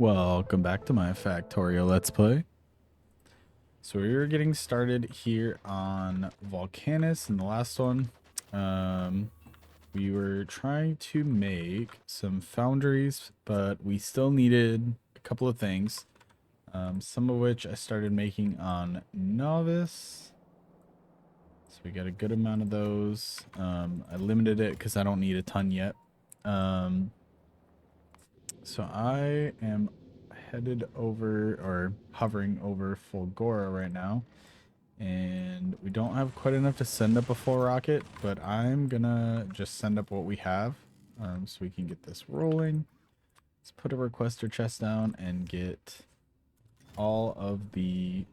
Welcome back to my Factorio Let's Play. So we were getting started here on Vulcanus in the last one. We were trying to make some foundries, but we still needed a couple of things. Some of which I started making on Novice. So we got a good amount of those. I limited it because I don't need a ton yet. So I am headed over or hovering over Fulgora right now, and we don't have quite enough to send up a full rocket, but I'm gonna just send up what we have so we can get this rolling. Let's put a requester chest down and get all of the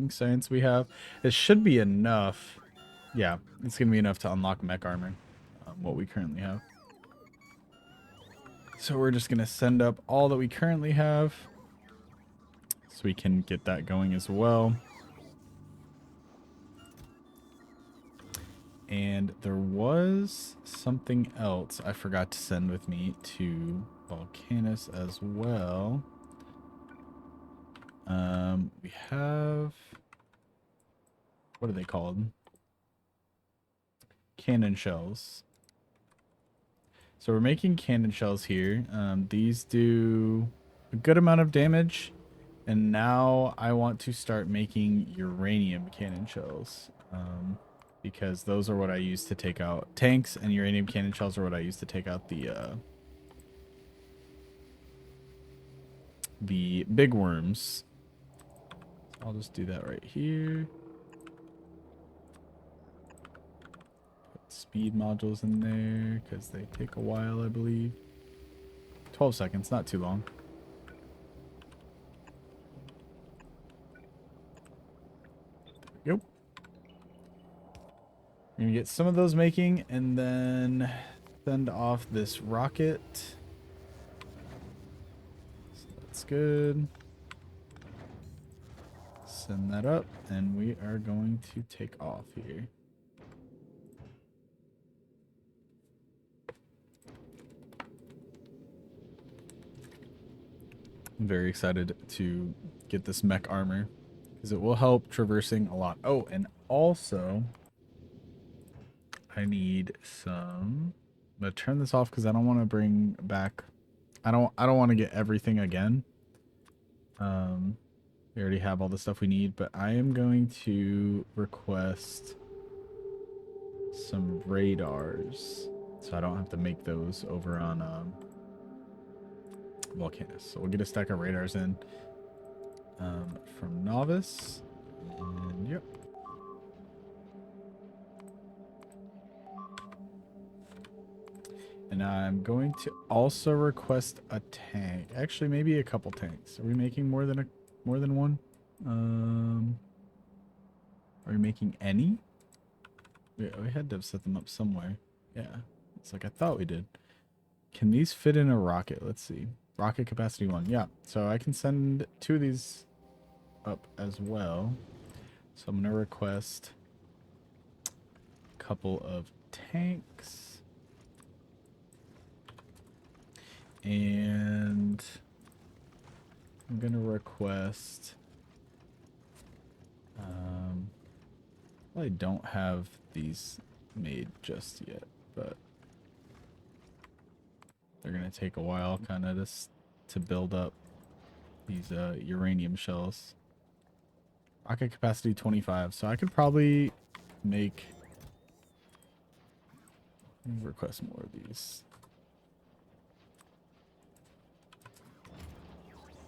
ink science we have. It should be enough. Yeah, it's gonna be enough to unlock Mech Armor, what we currently have. So we're just gonna send up all that we currently have so we can get that going as well. And there was something else I forgot to send with me to Vulcanus as well. We have, what are they called? Cannon shells. So we're making cannon shells here. These do a good amount of damage. And now I want to start making uranium cannon shells. Because those are what I use to take out tanks, and uranium cannon shells are what I use to take out the big worms. I'll just do that right here. Put speed modules in there because they take a while, I believe. 12 seconds, not too long. Yep. We're gonna get some of those making and then send off this rocket. So that's good. Send that up, and we are going to take off here. I'm very excited to get this mech armor because it will help traversing a lot. Oh, and also I need some. I'm gonna turn this off because I don't want to bring back. I don't want to get everything again. We already have all the stuff we need, but I am going to request some radars so I don't have to make those over on Vulcanus. So we'll get a stack of radars in from Novice. And yep. And I'm going to also request a tank. Actually, maybe a couple tanks. Are we making more than one? Are we making any? We had to have set them up somewhere. Yeah. It's like I thought we did. Can these fit in a rocket? Let's see. Rocket capacity 1. Yeah. So I can send 2 of these up as well. So I'm going to request a couple of tanks. And I'm going to request... I don't have these made just yet, but they're going to take a while kind of to build up these uranium shells. Rocket capacity 25, so I could probably make... Let me request more of these.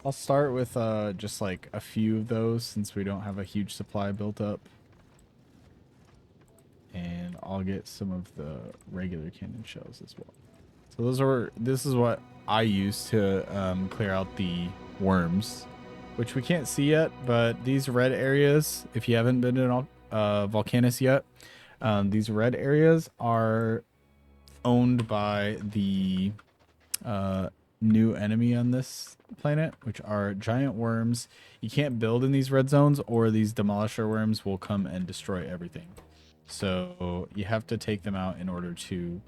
I'll start with just like a few of those since we don't have a huge supply built up. And I'll get some of the regular cannon shells as well. So this is what I use to clear out the worms, which we can't see yet, but these red areas, if you haven't been in Vulcanus yet, these red areas are owned by the new enemy on this planet, which are giant worms. You can't build in these red zones or these demolisher worms will come and destroy everything. So you have to take them out in order to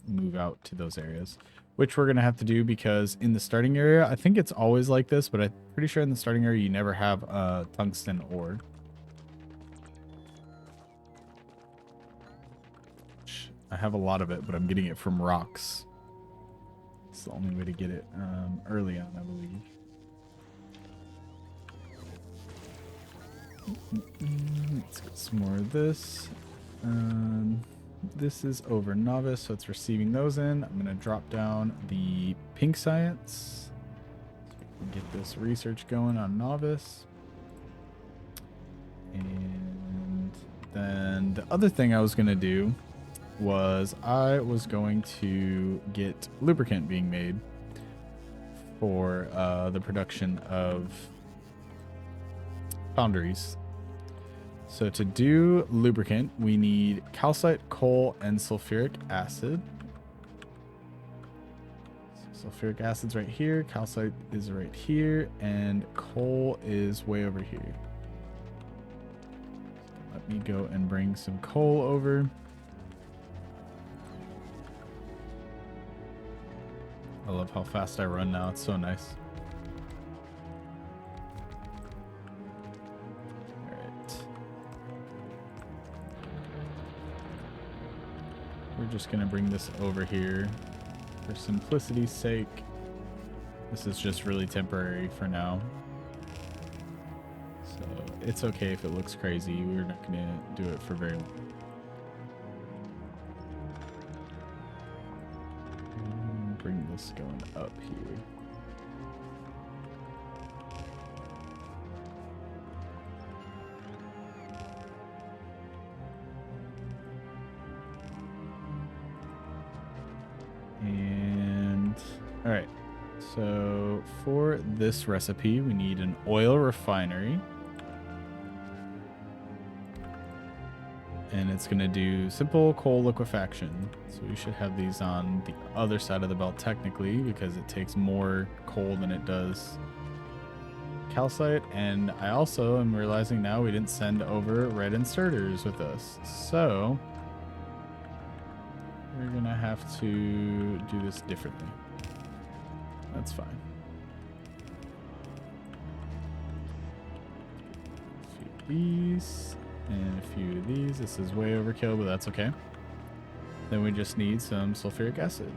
move out to those areas. which we're going to have to do because in the starting area, I think it's always like this, but I'm pretty sure in the starting area, you never have tungsten ore. I have a lot of it, but I'm getting it from rocks. It's the only way to get it early on, I believe. Let's get some more of this. This is over novice, so it's receiving those in. I'm going to drop down the pink science. So we can get this research going on novice. And then the other thing I was going to do was I was going to get lubricant being made for the production of Foundries. So to do lubricant, we need calcite, coal, and sulfuric acid. So sulfuric acid's right here, calcite is right here, and coal is way over here. So let me go and bring some coal over. I love how fast I run now, it's so nice. We're just gonna bring this over here for simplicity's sake. This is just really temporary for now. So it's okay if it looks crazy. We're not gonna do it for very long. Bring this going up here. And all right, so for this recipe, we need an oil refinery. And it's going to do simple coal liquefaction. So we should have these on the other side of the belt technically because it takes more coal than it does calcite. And I also am realizing now we didn't send over red inserters with us. So we're going to have to do this differently. That's fine. A few of these. And a few of these. This is way overkill, but that's okay. Then we just need some sulfuric acid.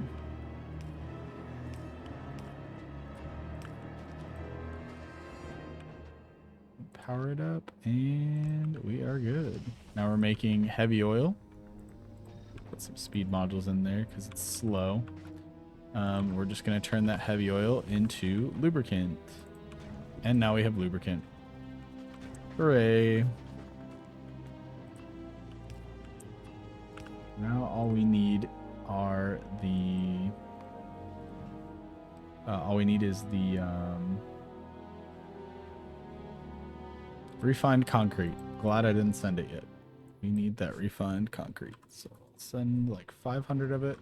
Power it up, and we are good. Now we're making heavy oil. Put some speed modules in there because it's slow. We're just going to turn that heavy oil into lubricant. And now we have lubricant. Hooray. Now all we need are the all we need is the refined concrete. Glad I didn't send it yet. We need that refined concrete. So I'll send like 500 of it.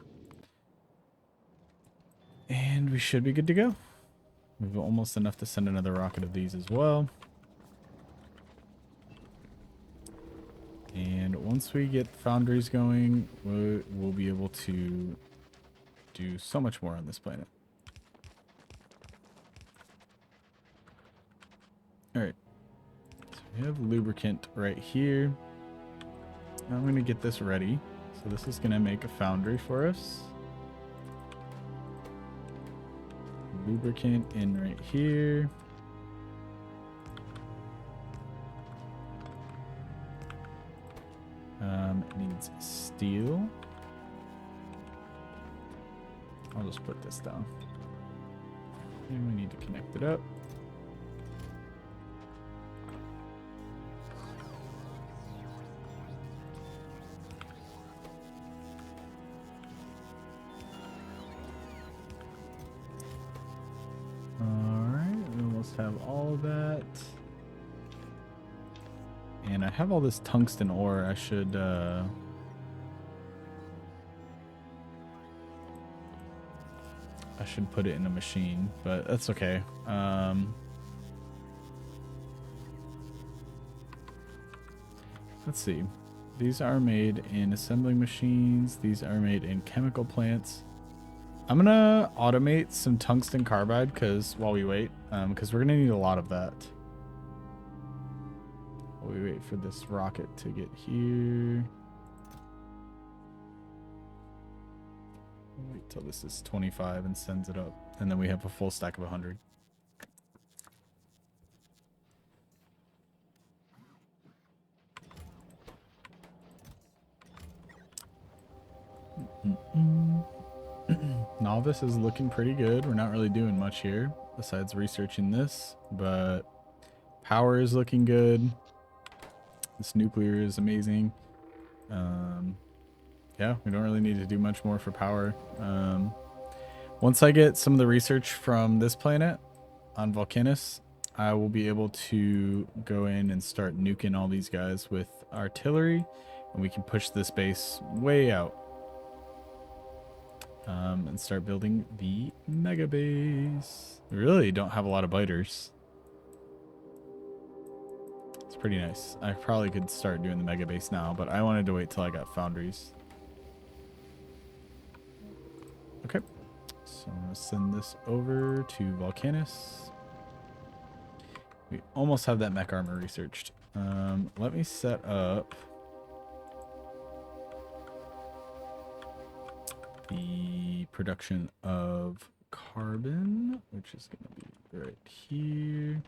And we should be good to go. We have almost enough to send another rocket of these as well. And once we get Foundries going, we'll be able to do so much more on this planet. Alright. So we have lubricant right here. Now I'm going to get this ready. So this is going to make a foundry for us. Lubricant in right here. It needs steel. I'll just put this down. And we need to connect it up. Alright, we almost have all of that. And I have all this tungsten ore. I should put it in a machine, but that's okay. Let's see. These are made in assembling machines. These are made in chemical plants. I'm gonna automate some tungsten carbide while we wait, because we're gonna need a lot of that. While we wait for this rocket to get here. Wait till this is 25 and sends it up, and then we have a full stack of 100. Novice is looking pretty good. We're not really doing much here besides researching this, but power is looking good. This nuclear is amazing. Yeah, we don't really need to do much more for power. Once I get some of the research from this planet on Vulcanus, I will be able to go in and start nuking all these guys with artillery, and we can push this base way out. And start building the mega base. We really don't have a lot of biters. It's pretty nice. I probably could start doing the mega base now, but I wanted to wait till I got Foundries. Okay, so I'm gonna send this over to Vulcanus. We almost have that mech armor researched. Let me set up the production of carbon, which is going to be right here.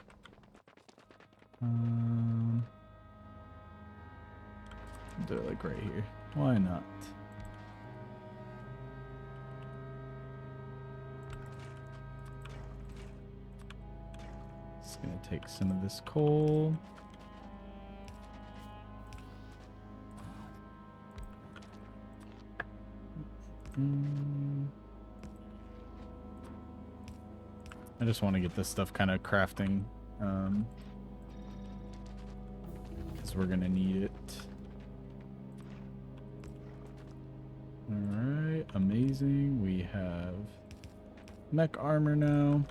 Do it like right here. Why not? It's going to take some of this coal. I just want to get this stuff kind of crafting, because we're gonna need it. All right, amazing. We have mech armor now.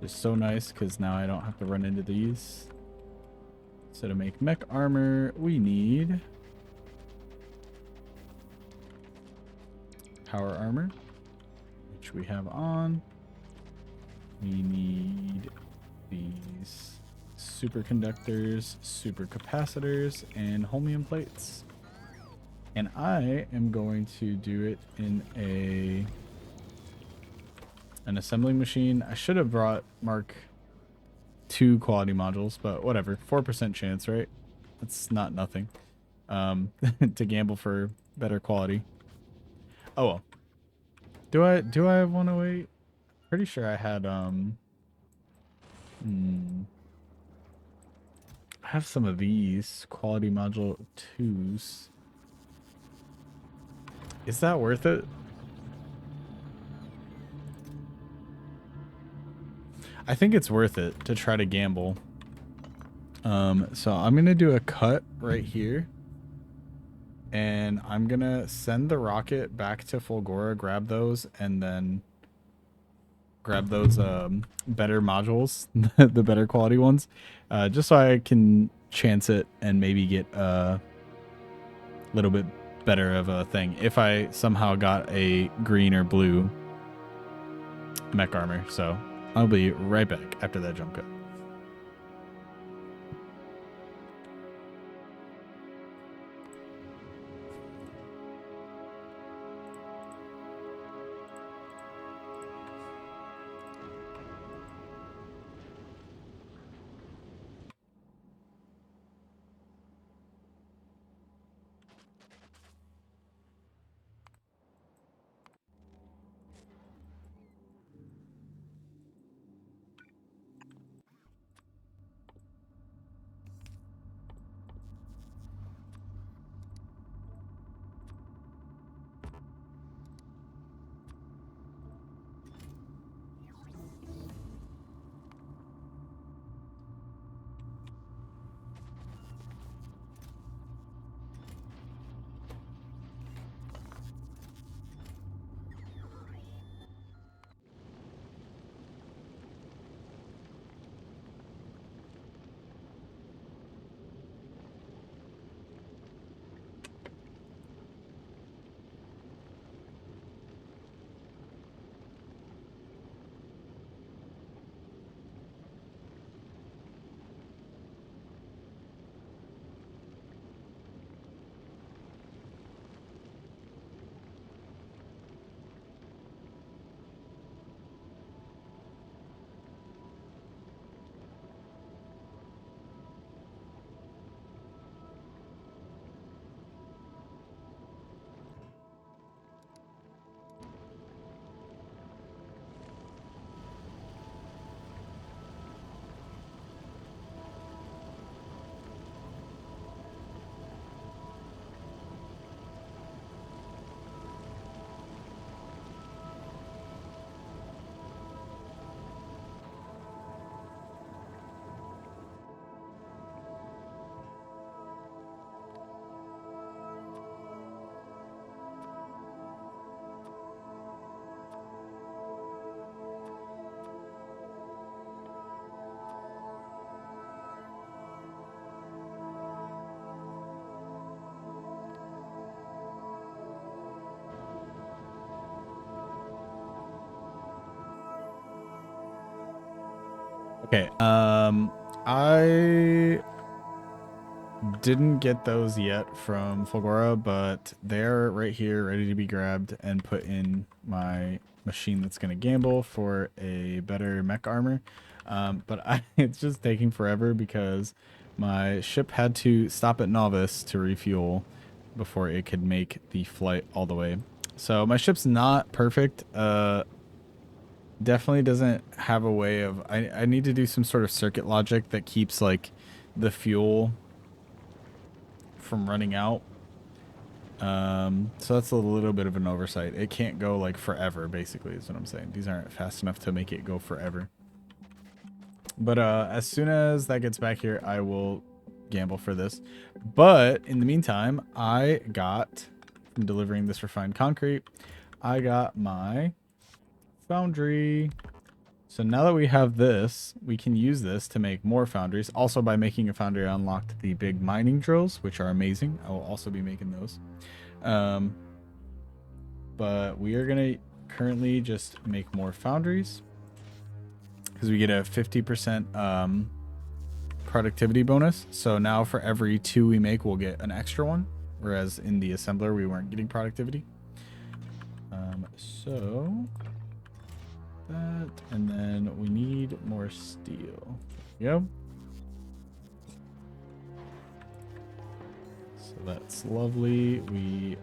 It's so nice because now I don't have to run into these. So to make mech armor, we need power armor, which we have on. We need these superconductors, supercapacitors, and holmium plates. And I am going to do it in an assembling machine. I should have brought Mark II quality modules, but whatever. 4% chance, right? That's not nothing. To gamble for better quality. Oh well. Do I want to wait? Pretty sure I had I have some of these quality module 2s. Is that worth it? I think it's worth it to try to gamble. So I'm gonna do a cut right here, and I'm gonna send the rocket back to Fulgora, grab those, and then grab those better modules, the better quality ones, just so I can chance it and maybe get a little bit better of a thing if I somehow got a green or blue mech armor. So I'll be right back after that jump cut. Okay. I didn't get those yet from Fulgora, but they're right here ready to be grabbed and put in my machine that's going to gamble for a better mech armor. It's just taking forever because my ship had to stop at Novice to refuel before it could make the flight all the way. So my ship's not perfect. Definitely doesn't have a way of... I need to do some sort of circuit logic that keeps like the fuel from running out. So that's a little bit of an oversight. It can't go like forever, basically, is what I'm saying. These aren't fast enough to make it go forever. But as soon as that gets back here, I will gamble for this. But in the meantime, I got, from delivering this refined concrete, I got my foundry. So now that we have this, we can use this to make more foundries. Also, by making a foundry, I unlocked the big mining drills, which are amazing. I will also be making those. But we are going to currently just make more foundries because we get a 50% productivity bonus. So now for every 2 we make, we'll get an extra one. Whereas in the assembler, we weren't getting productivity. So that, and then we need more steel. Yep. So that's lovely. We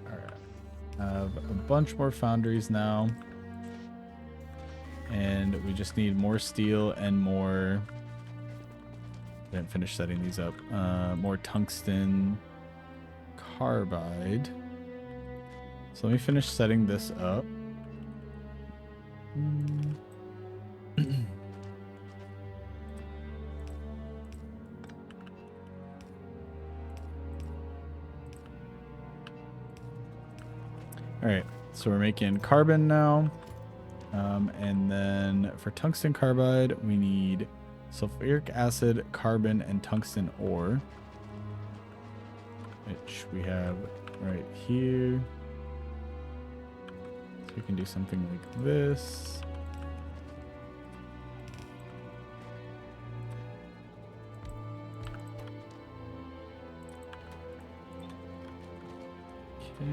have a bunch more foundries now. And we just need more steel and more... I didn't finish setting these up. More tungsten carbide. So let me finish setting this up. Alright, so we're making carbon now. And then for tungsten carbide, we need sulfuric acid, carbon, and tungsten ore. Which we have right here. So we can do something like this. Okay.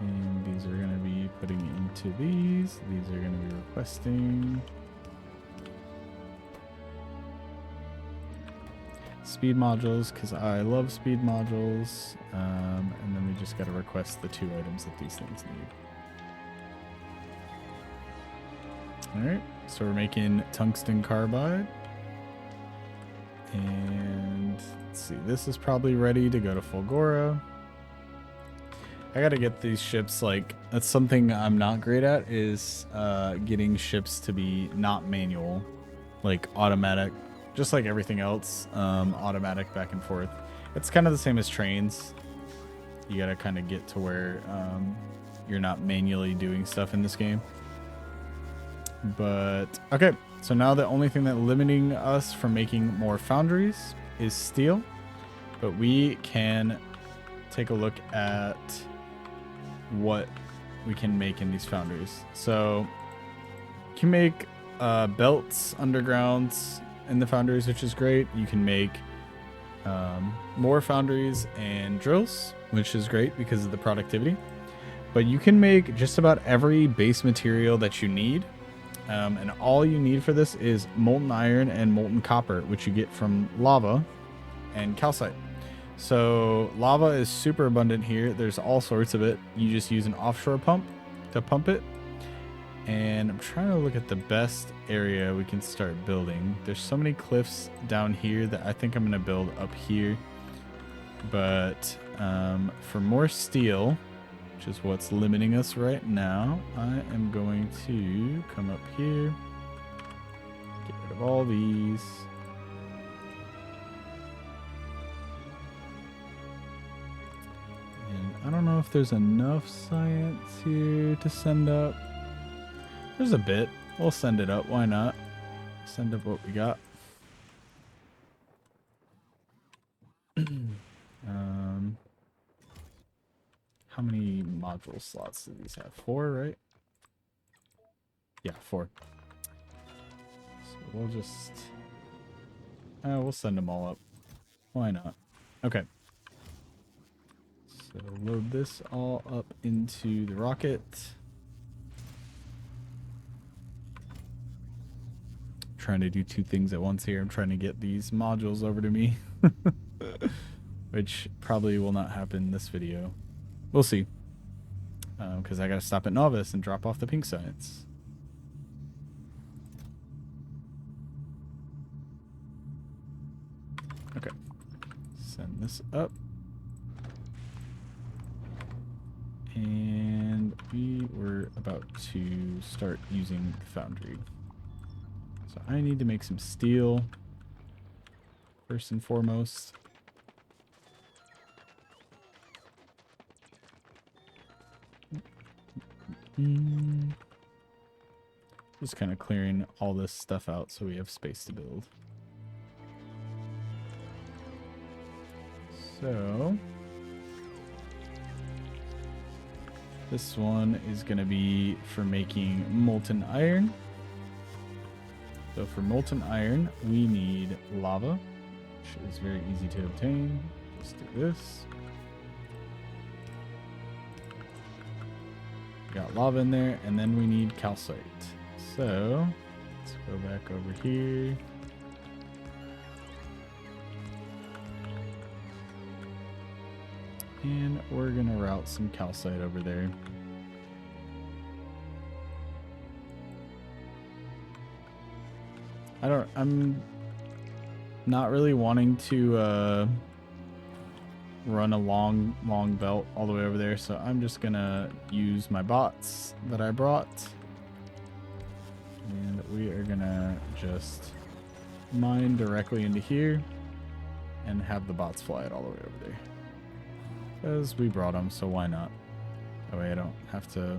And these are going to be putting into these. These are going to be requesting speed modules because I love speed modules. And then we just got to request the 2 items that these things need. Alright, so we're making tungsten carbide. And let's see, this is probably ready to go to Fulgora. I gotta get these ships, like, that's something I'm not great at, is getting ships to be not manual, like automatic, just like everything else, automatic back and forth. It's kind of the same as trains. You gotta kind of get to where you're not manually doing stuff in this game. But, okay, so now the only thing that limiting us from making more foundries is steel. But we can take a look at what we can make in these foundries. So you can make belts, undergrounds in the foundries, which is great. You can make more foundries and drills, which is great because of the productivity. But you can make just about every base material that you need. And all you need for this is molten iron and molten copper, which you get from lava and calcite. So lava is super abundant here. There's all sorts of it. You just use an offshore pump to pump it. And I'm trying to look at the best area we can start building. There's so many cliffs down here that I think I'm going to build up here. But for more steel, which is what's limiting us right now, I am going to come up here, get rid of all these. And I don't know if there's enough science here to send up. There's a bit. We'll send it up. Why not? Send up what we got. How many module slots do these have? 4, right? Yeah, 4. So we'll just... we'll send them all up. Why not? Okay. So load this all up into the rocket. Trying to do 2 things at once here. I'm trying to get these modules over to me. Which probably will not happen in this video. We'll see. Because I gotta stop at Novice and drop off the pink science. Okay. Send this up. And we were about to start using the foundry. So I need to make some steel first and foremost. Just kind of clearing all this stuff out so we have space to build. So this one is going to be for making molten iron. So for molten iron, we need lava, which is very easy to obtain. Just do this. Got lava in there, and then we need calcite. So let's go back over here. And we're gonna route some calcite over there. I'm not really wanting to run a long belt all the way over there, so I'm just gonna use my bots that I brought, and we are gonna just mine directly into here and have the bots fly it all the way over there, because we brought them, so why not? That way I don't have to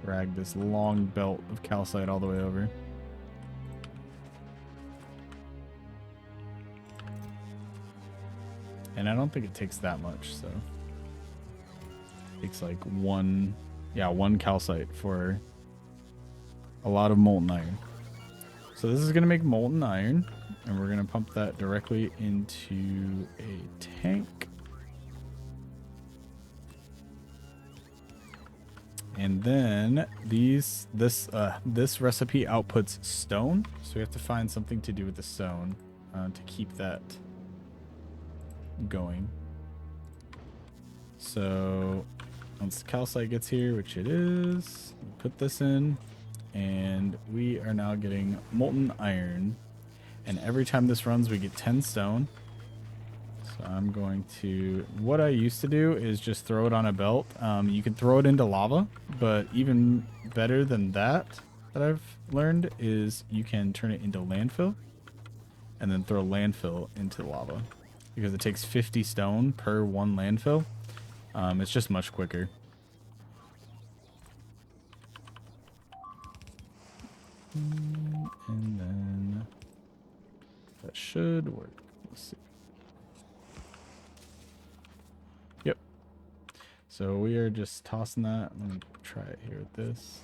drag this long belt of calcite all the way over. And I don't think it takes that much, so it takes like one calcite for a lot of molten iron. So this is gonna make molten iron, and we're gonna pump that directly into a tank. And then this recipe outputs stone, so we have to find something to do with the stone to keep that going. So once the calcite gets here, which it is, we'll put this in, and we are now getting molten iron, and every time this runs we get 10 stone. So I'm going to, what I used to do is just throw it on a belt. You can throw it into lava, but even better than that I've learned is you can turn it into landfill and then throw landfill into lava, because it takes 50 stone per 1 landfill. It's just much quicker. And then that should work. Let's see. Yep. So we are just tossing that. Let me try it here with this.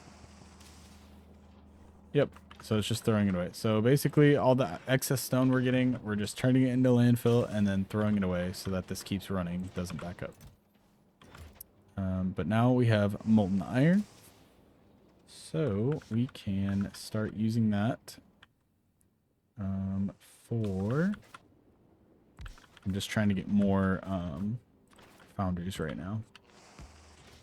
Yep. So it's just throwing it away. So basically all the excess stone we're getting, we're just turning it into landfill and then throwing it away so that this keeps running, doesn't back up. But now we have molten iron. So we can start using that for... I'm just trying to get more foundries right now.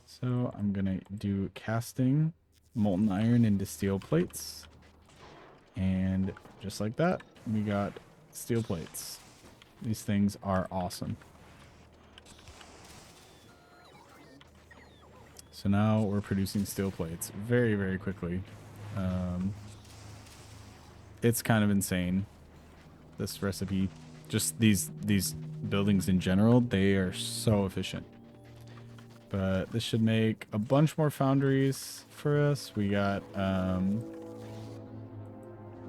So I'm going to do casting molten iron into steel plates. And just like that, we got steel plates. These things are awesome. So now we're producing steel plates very, very quickly. It's kind of insane, this recipe. Just these buildings in general, they are so efficient. But this should make a bunch more foundries for us. We got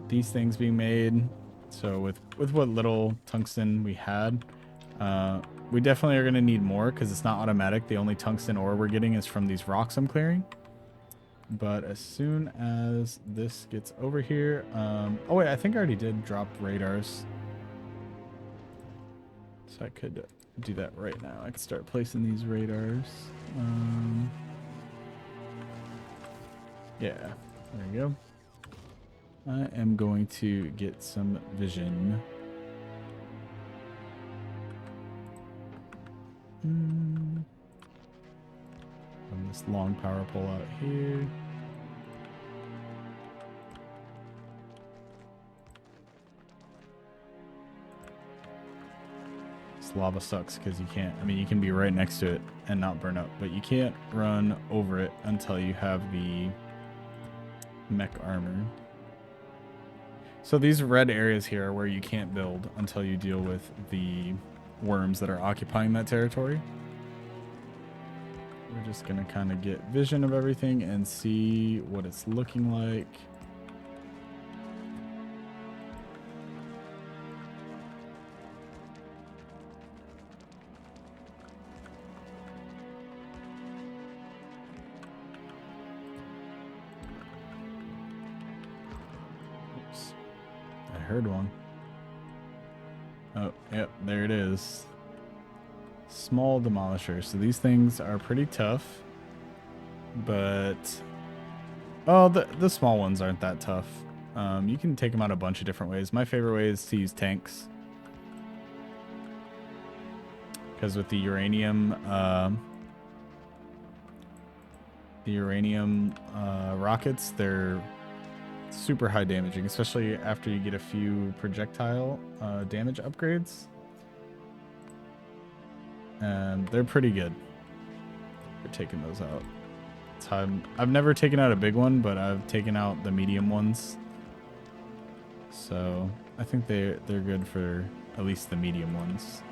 these things being made. So with what little tungsten we had, we definitely are going to need more because it's not automatic. The only tungsten ore we're getting is from these rocks I'm clearing. but as soon as this gets over here, oh wait, I think I already did drop radars. So I could do that right now. I could start placing these radars. Yeah, there we go. I am going to get some vision. Run this long power pole out here. This lava sucks because you can't, I mean, you can be right next to it and not burn up, but you can't run over it until you have the Mech Armor. So these red areas here are where you can't build until you deal with the worms that are occupying that territory. We're just going to kind of get vision of everything and see what it's looking like. Oops. I heard one. Oh, yep, there it is. Small demolishers. So these things are pretty tough, but oh, the small ones aren't that tough. You can take them out a bunch of different ways. My favorite way is to use tanks, because with the uranium rockets, they're super high damaging, especially after you get a few projectile damage upgrades. And they're pretty good for taking those out. I've never taken out a big one, but I've taken out the medium ones. So I think they're good for at least the medium ones.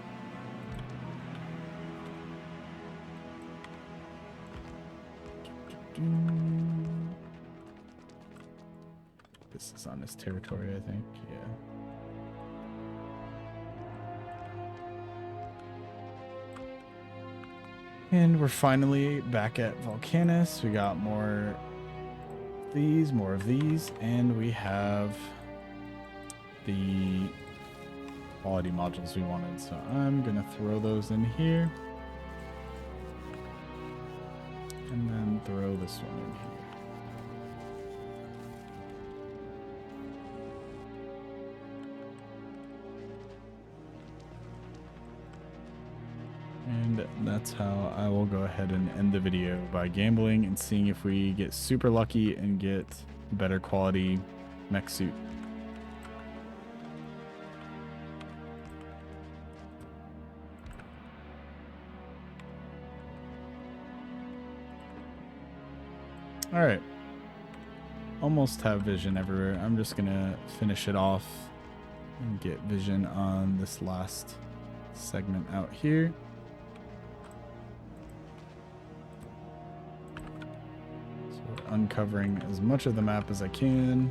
This is on his territory, I think. Yeah. And we're finally back at Vulcanus. We got more of these, and we have the quality modules we wanted. So I'm gonna throw those in here. And then throw this one in here. And that's how I will go ahead and end the video, by gambling and seeing if we get super lucky and get better quality mech suit. All right. Almost have vision everywhere. I'm just gonna finish it off and get vision on this last segment out here. Uncovering as much of the map as I can.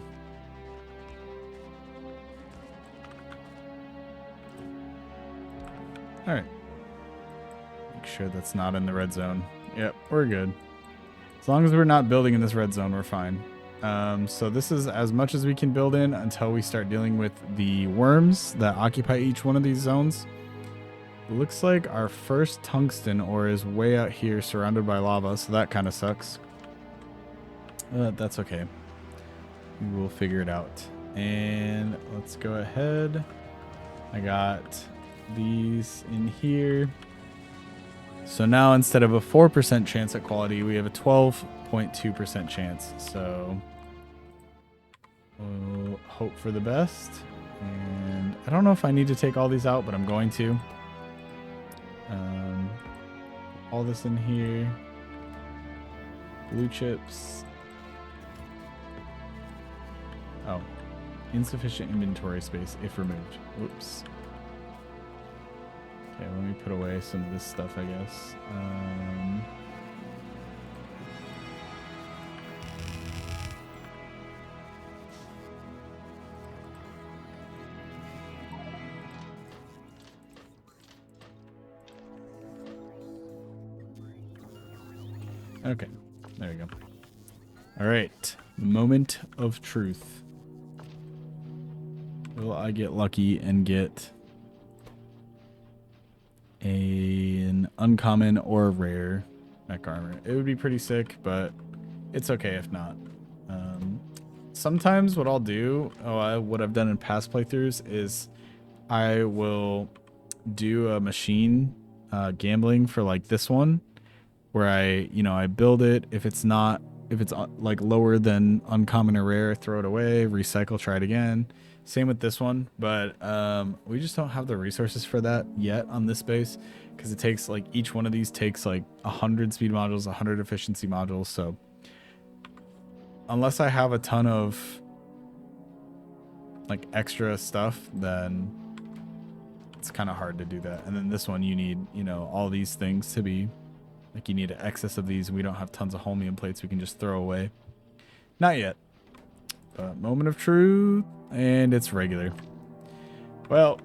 All right. Make sure that's not in the red zone. Yep, we're good. As long as we're not building in this red zone, we're fine. So this is as much as we can build in until we start dealing with the worms that occupy each one of these zones. It looks like our first tungsten ore is way out here surrounded by lava, so that kind of sucks. That's okay. We will figure it out. And let's go ahead. I got these in here. So now instead of a 4% chance at quality, we have a 12.2% chance. So we'll hope for the best. And I don't know if I need to take all these out, but I'm going to. All this in here. Blue chips. Oh, insufficient inventory space if removed. Whoops. Okay, let me put away some of this stuff, I guess. Okay, there we go. All right, moment of truth. Will I get lucky and get an uncommon or rare Mech Armor? It would be pretty sick, but it's okay if not. Sometimes what I'll do, what I've done in past playthroughs is I will do a machine gambling for like this one, where I build it. If it's like lower than uncommon or rare, throw it away, recycle, try it again. Same with this one, but we just don't have the resources for that yet on this base, because it takes like each one of these takes like 100 speed modules, 100 efficiency modules. So unless I have a ton of like extra stuff, then it's kind of hard to do that. And then this one, you need, all these things to be like, you need an excess of these. We don't have tons of holmium plates we can just throw away. Not yet. But moment of truth, and it's regular. Well,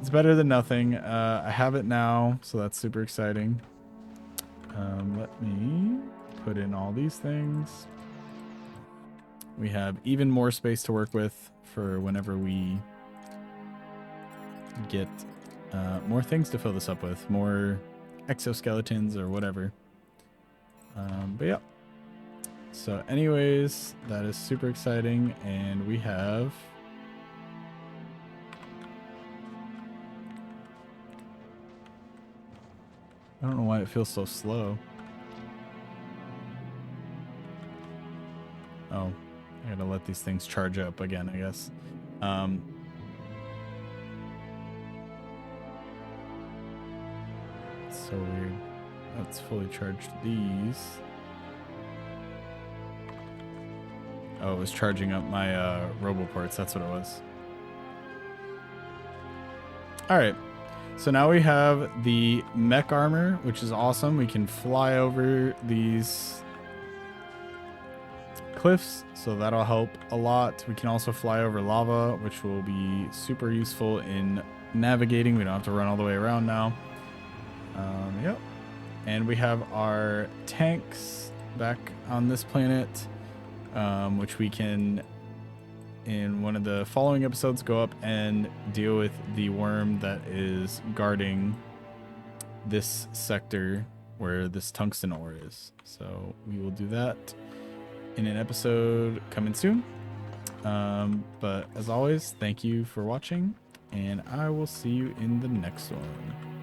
it's better than nothing. I have it now, so that's super exciting. Let me put in all these things. We have even more space to work with for whenever we get more things to fill this up with, more exoskeletons or whatever. But yeah. So anyways, that is super exciting, and we have I don't know why it feels so slow. Oh, I gotta let these things charge up again, I guess. It's so weird. Let's fully charge these. Oh, it was charging up my roboports. That's what it was. All right. So now we have the Mech Armor, which is awesome. We can fly over these cliffs, so that'll help a lot. We can also fly over lava, which will be super useful in navigating. We don't have to run all the way around now. Yep. And we have our tanks back on this planet, which we can, in one of the following episodes, go up and deal with the worm that is guarding this sector where this tungsten ore is. So we will do that in an episode coming soon. But as always, thank you for watching, and I will see you in the next one.